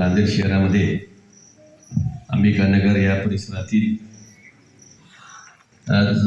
नांदेड शहरामध्ये अंबिकानगर या परिसरातील आज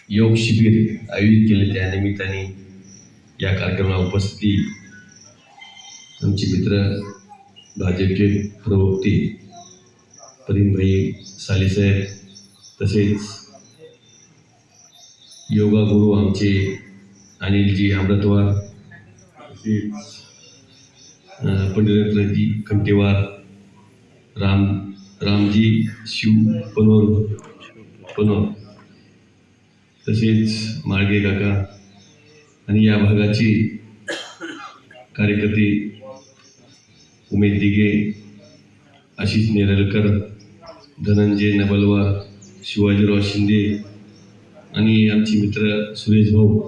योग शिबिर आयोजित केले. त्या निमित्ताने या कार्यक्रमाला उपस्थिती आमचे मित्र भाजपचे प्रवक्ते परिणभाई सालेसाहेब, तसेच योगा गुरु आमचे अनिलजी अमृतवार, तसेच पंडितजी कंटेवार, रामजी शिव पनोर, तसेच माळगे काका आणि या भागाची कार्यकर्ते उमेश दिघे, आशिष नेरळकर, धनंजय नबलवार, शिवाजीराव शिंदे आणि आमचे मित्र सुरेश भाऊ,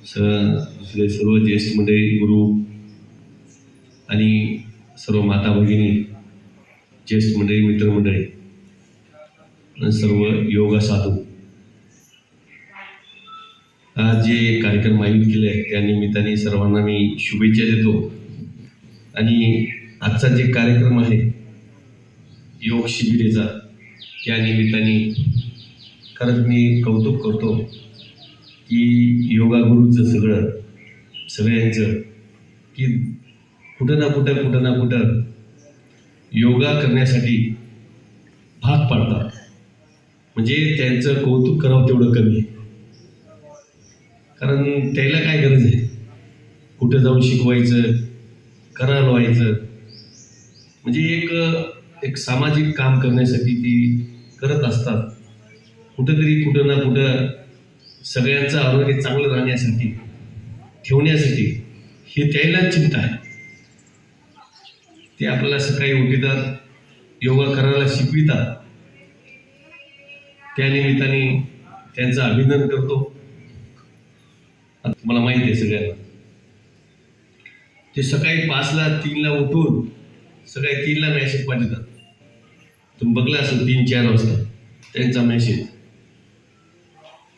दुसरे सर्व ज्येष्ठ मंडळी, गुरु आणि सर्व माता भगिनी, ज्येष्ठ मंडळी, मित्रमंडळी आणि सर्व योगा साधू, आज जे कार्यक्रम आयोजित केले आहे त्या निमित्ताने सर्वांना मी शुभेच्छा देतो. आणि आजचा जे कार्यक्रम आहे योग शिबिरेचा, त्या निमित्ताने खरंच मी कौतुक करतो की योगा गुरुचं सगळ्यांचं की कुठं ना कुठं योगा करण्यासाठी भाग पाडतात. म्हणजे त्यांचं कौतुक करावं तेवढं कमी, कारण त्याला काय गरज आहे कुठं जाऊन शिकवायचं, करायला व्हायचं. म्हणजे एक सामाजिक काम करण्यासाठी ती करत असतात. कुठं ना कुठं सगळ्यांचं आरोग्य चांगलं राहण्यासाठी, ठेवण्यासाठी हे त्याला चिंता आहे. ते आपल्याला सकाळी उठतात, योगा करायला शिकवितात. त्या निमित्ताने त्यांचं अभिनंदन करतो. मला माहिती आहे सगळ्यांना, ते सकाळी 5ला 3ला उठून सकाळी 3ला मेसेज पाठवतात. तुम्ही बघला असेल 3-4 वाजता त्यांचा मेसेज.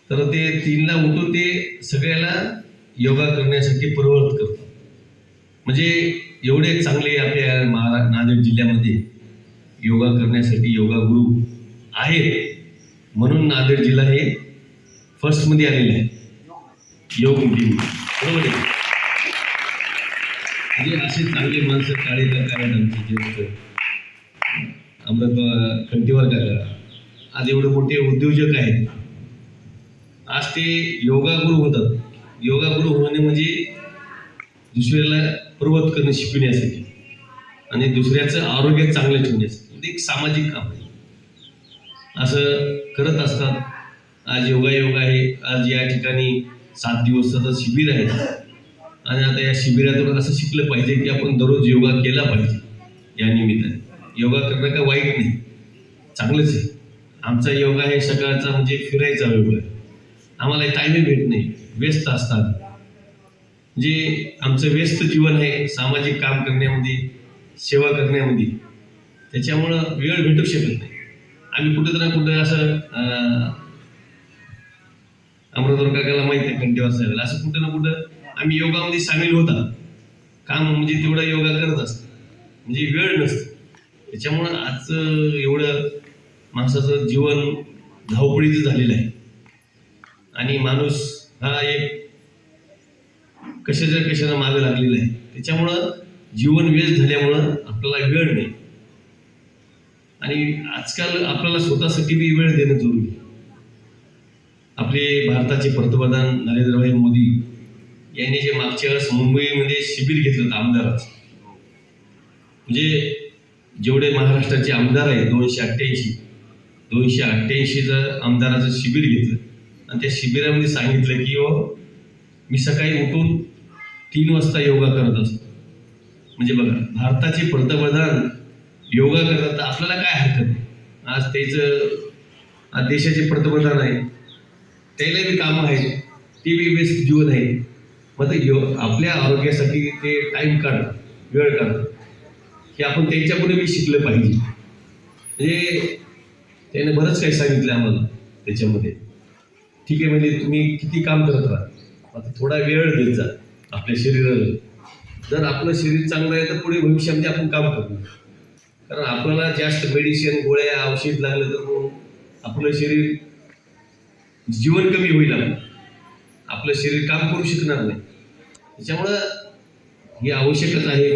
तर ते 3ला उठून ते सगळ्याला योगा करण्यासाठी प्रवृत्त करतात. म्हणजे एवढे चांगले आपल्या नांदेड जिल्ह्यामध्ये योगा करण्यासाठी योगा गुरु आहेत, म्हणून नांदेड जिल्हा हे फर्स्टमध्ये आलेले आहे योग दिन. बरोबर आहे. म्हणजे असे चांगले माणसं, काळे काका आहेत आमचे ज्येष्ठ, अमृत कंटेवार काका, आज एवढे मोठे उद्योजक आहेत. आज ते योगा गुरु होतात. योगा गुरु होणे म्हणजे दुसऱ्याला प्रवृत्त करणं शिकविण्यासाठी आणि दुसऱ्याचं आरोग्य चांगलं ठेवण्यासाठी. म्हणजे एक सामाजिक काम आहे, असं करत असतात. आज योगा आहे. आज या ठिकाणी 7 दिवसाचं शिबिर आहे. आणि आता या शिबिरातून असं शिकलं पाहिजे की आपण दररोज योगा केला पाहिजे. या निमित्ताने योगा करणं का वाईट नाही, चांगलंच आहे. आमचा योगा हे सकाळचा म्हणजे फिरायचा योग आहे. आम्हाला टाईमही भेट नाही, व्यस्त असतात. म्हणजे आमचं व्यस्त जीवन आहे सामाजिक काम करण्यामध्ये, सेवा करण्यामध्ये. त्याच्यामुळं वेळ भेटू शकत नाही. आम्ही कुठं असं अमृतवार काकाला माहिती आहे, कंटेवार साहेब, असं कुठं आम्ही योगामध्ये सामील होतात. काम म्हणजे तेवढा योगा करत असतात, म्हणजे वेळ नसतो. त्याच्यामुळं आज एवढं माणसाचं जीवन धावपळीचं झालेलं आहे. आणि माणूस हा एक कशाला मागे लागलेला आहे. त्याच्यामुळं जीवन व्यस्त झाल्यामुळं आपल्याला वेळ नाही. आणि आजकाल आपल्याला स्वतःसाठी बी वेळ देणं जरुरी आहे. आपले भारताचे पंतप्रधान नरेंद्रभाई मोदी यांनी जे मागच्या वेळेस मुंबईमध्ये शिबिर घेतलं होतं आमदाराचं. म्हणजे जेवढे महाराष्ट्राचे आमदार आहेत 288 आमदाराचं शिबिर घेतलं. आणि त्या शिबिरामध्ये सांगितलं की मी सकाळी उठून 3 वाजता योगा करत असतो. म्हणजे बघा, भारताचे पंतप्रधान योगा करतात तर आपल्याला काय हरकत आहे. आज देशाचे पंतप्रधान आहे, त्याला बी कामं आहेत, ते बी व्यस्त जीवन आहे. मग आपल्या आरोग्यासाठी ते टाईम काढतात, वेळ काढतात. हे आपण त्यांच्यापुढे बी शिकलं पाहिजे. म्हणजे त्याने बरंच काही सांगितलं आम्हाला त्याच्यामध्ये. ठीक आहे, म्हणजे तुम्ही किती काम करत राहा, आता थोडा वेळ देत जा आपल्या शरीराला. जर आपलं शरीर चांगलं आहे तर पुढे भविष्यामध्ये आपण काम करणार. कारण आपल्याला जास्त मेडिसिन गोळ्या औषध लागलं तर मग आपलं शरीर जीवन कमी होईल, आपलं शरीर काम करू शकणार नाही. त्याच्यामुळं हे आवश्यकच आहे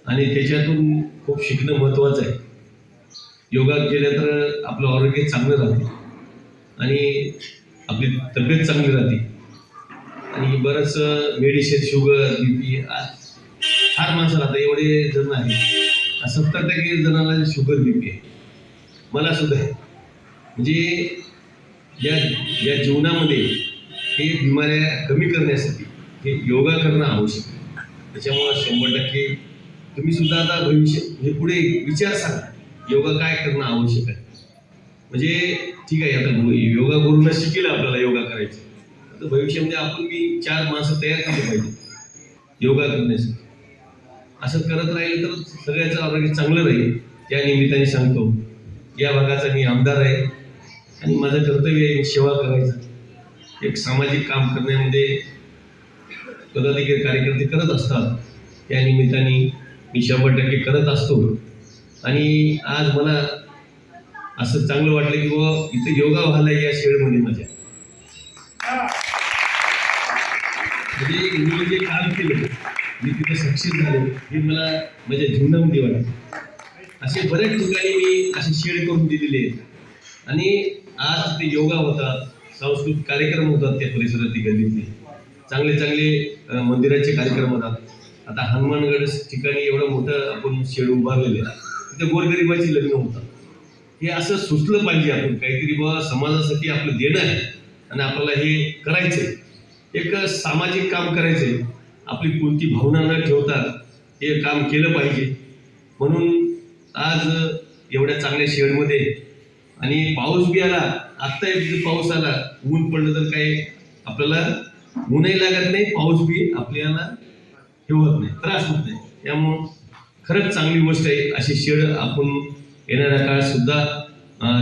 आणि त्याच्यातून खूप शिकणं महत्त्वाचं आहे. योगा केलं तर आपलं आरोग्य चांगलं राहते आणि आपली तब्येत चांगली राहते. आणि बरंच मेडिसिन शुगर BP आज फार माणसाला आता एवढे जण आहेत 70% जणांना शुगर BP आहे, मला सुद्धा आहे. म्हणजे या जीवनामध्ये हे बिमाऱ्या कमी करण्यासाठी हे योगा करणं आवश्यक आहे. त्याच्यामुळं 100% तुम्ही सुद्धा आता भविष्य हे पुढे विचार सांगा योगा काय करणं आवश्यक आहे. म्हणजे ठीक आहे, आता योगा गुरुनं शिकेल आपल्याला योगा करायचं, तर भविष्यामध्ये आपण मी 4 माणसं तयार केली पाहिजे योगा करण्यासाठी. असं करत राहील तर सगळ्याचं आरोग्य चांगलं राहील. त्या निमित्ताने सांगतो, या भागाचा मी आमदार आहे आणि माझं कर्तव्य आहे सेवा करायचं. एक सामाजिक काम करण्यामध्ये पदाधिकारी कार्यकर्ते करत असतात, त्या निमित्ताने मी 100% करत असतो. आणि आज मला असं चांगलं वाटलं की बाबा इथं योगा व्हायला या शेडमध्ये माझ्या, म्हणजे मी जे काम केलं मी तिथं सक्सेस झालो हे मला माझ्या जीवनामध्ये वाटतं. असे बऱ्याच ठिकाणी मी असे शेड करून दिलेले आहेत आणि आज तिथे योगा होतात, सांस्कृतिक कार्यक्रम होतात, त्या परिसरातील गल्लीतले चांगले चांगले मंदिराचे कार्यक्रम होतात. आता हनुमानगड ठिकाणी एवढं मोठं आपण शेड उभारलेलं आहे, तिथे गोरगरिबाची लग्न होतात. हे असं सुचलं पाहिजे, आपण काहीतरी बाबा समाजासाठी आपलं देणं आहे आणि आपल्याला हे करायचंय, एक सामाजिक काम करायचंय. आपली कोणती भावना न ठेवता हे काम केलं पाहिजे. म्हणून आज एवढ्या चांगल्या शेडमध्ये आणि पाऊस बी आला, आत्ता एक पाऊस आला, ऊन पडलं तर काही आपल्याला ऊनही लागत नाही, पाऊस बी आपल्याला हे होत नाही, त्रास होत नाही. त्यामुळं खरंच चांगली गोष्ट आहे. अशी शेड आपण येणाऱ्या काळात सुद्धा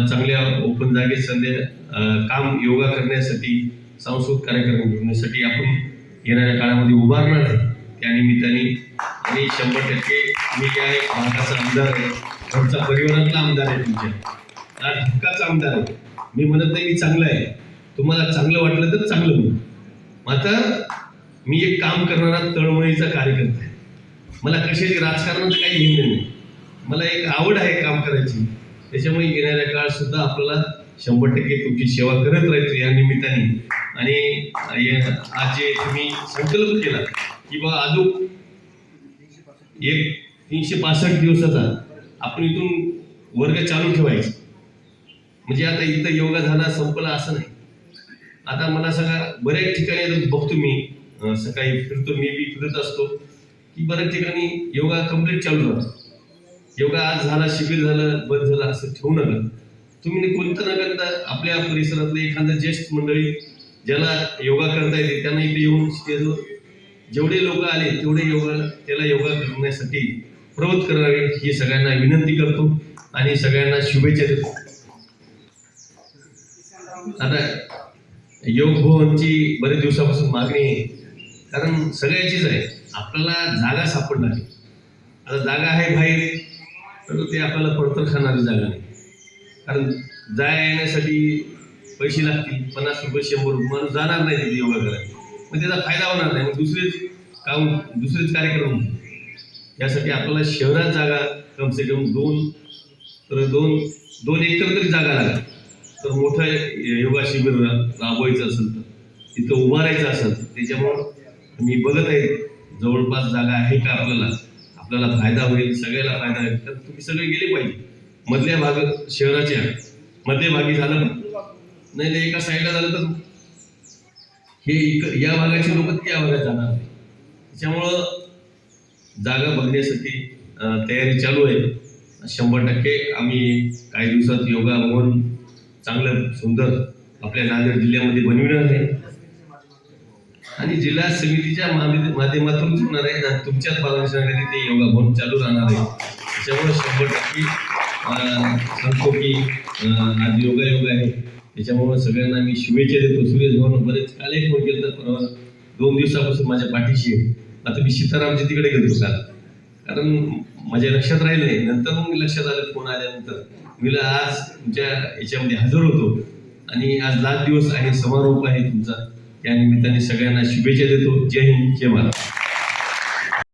चांगल्या ओपन जागेत संध्या काम योगा करण्यासाठी सांस्कृतिक कार्यक्रम घेण्यासाठी आपण येणाऱ्या काळामध्ये उभारणार आहे. त्या निमित्ताने आणि 100% मी या भागाचा आमदार आहे, आमचा परिवारातला आमदार आहे, तुमच्या आज हक्काचा आमदार आहे. मी म्हणत नाही मी चांगलं आहे, तुम्हाला चांगलं वाटलं तर चांगलं म्हणून. मात्र मी एक काम करणारा तळमळीचा कार्यकर्ता आहे. मला कशाची राजकारणात काही घेणं नाही, मला एक आवड आहे काम करायची. त्याच्यामुळे येणाऱ्या काळात सुद्धा आपल्याला 100% तुमची सेवा करत राहायचं या निमित्ताने. आणि आज जे तुम्ही संकल्प केला की बा अजून एक 365 दिवसाचा आपण इथून वर्ग चालू ठेवायचा, म्हणजे आता इथं योगा झाला संपला असं नाही. आता मला सांगा, बऱ्याच ठिकाणी बघतो मी, सकाळी फिरतो, मी बी फिरत असतो की बऱ्याच ठिकाणी योगा कंप्लीट चालू राहतो. योगा आज झाला, शिबिर झालं, बंद झालं असं ठेवू नका. तुम्ही कोणतं न करता आपल्या परिसरातले एखादं ज्येष्ठ मंडळी ज्याला योगा करता येते त्यांना इथे येऊन स्टेजवर जेवढे लोक आले तेवढे त्याला योगा करण्यासाठी प्रवृत्त करावे ही सगळ्यांना विनंती करतो आणि सगळ्यांना शुभेच्छा देतो. आता योग भवनची बरेच दिवसापासून मागणी आहे, कारण सगळ्याचीच आहे. आपल्याला जागा सापडणार नाही. आता जागा आहे बाहेर, तर ते आपल्याला पडतर खाणारी जागा नाही. कारण जाया येण्यासाठी पैसे लागतील, 50 रुपये 100 रुपये, माणूस जाणार नाही तिथे योगा करायला, मग त्याचा फायदा होणार नाही, मग दुसरेच कार्यक्रम होते. यासाठी आपल्याला शहरात जागा कमसे कम 2 एकर तरी जागा लागेल. तर मोठं योगा शिबिर राबवायचं असेल तर तिथं उभारायचं असेल तर त्याच्यामुळं मी बघत आहे जवळपास जागा आहे का आपल्याला फायदा होईल, सगळ्याला फायदा होईल. तर तुम्ही सगळे गेले पाहिजे. मधल्या शहराच्या मध्यभागी झालं नाही, एका साईडला झालं तर हे या भागाचे लोक त्या भागात जाणार नाही. त्याच्यामुळं जागा बघण्यासाठी तयारी चालू आहे. 100% आम्ही काही दिवसात योगा भवन चांगलं सुंदर आपल्या नांदेड जिल्ह्यामध्ये बनविणार आहे आणि जिल्हा समितीच्या माध्यमातून होणार आहे. तुमच्याच परवानगीने ते योगा भवन चालू राहणार आहे. त्याच्यामुळे 100% सांगतो की आज योगा आहे. त्याच्यामुळे सगळ्यांना मी शुभेच्छा देतो. सुरेश भाऊ बरेच कालही फोन केला तर परवा 2 दिवसापासून माझ्या पाठीशी आहे. आता मी सीतारामच्या तिकडे गेलो काल, कारण माझ्या लक्षात राहिलं नाही. नंतर मग लक्षात आलं फोन आल्यानंतर. मी आज तुमच्या याच्यामध्ये हजर होतो आणि आज लास्ट दिवस आहे, समारोप आहे तुमचा. त्या निमित्ताने सगळ्यांना शुभेच्छा देतो. जय हिंद, जय महाराष्ट्र.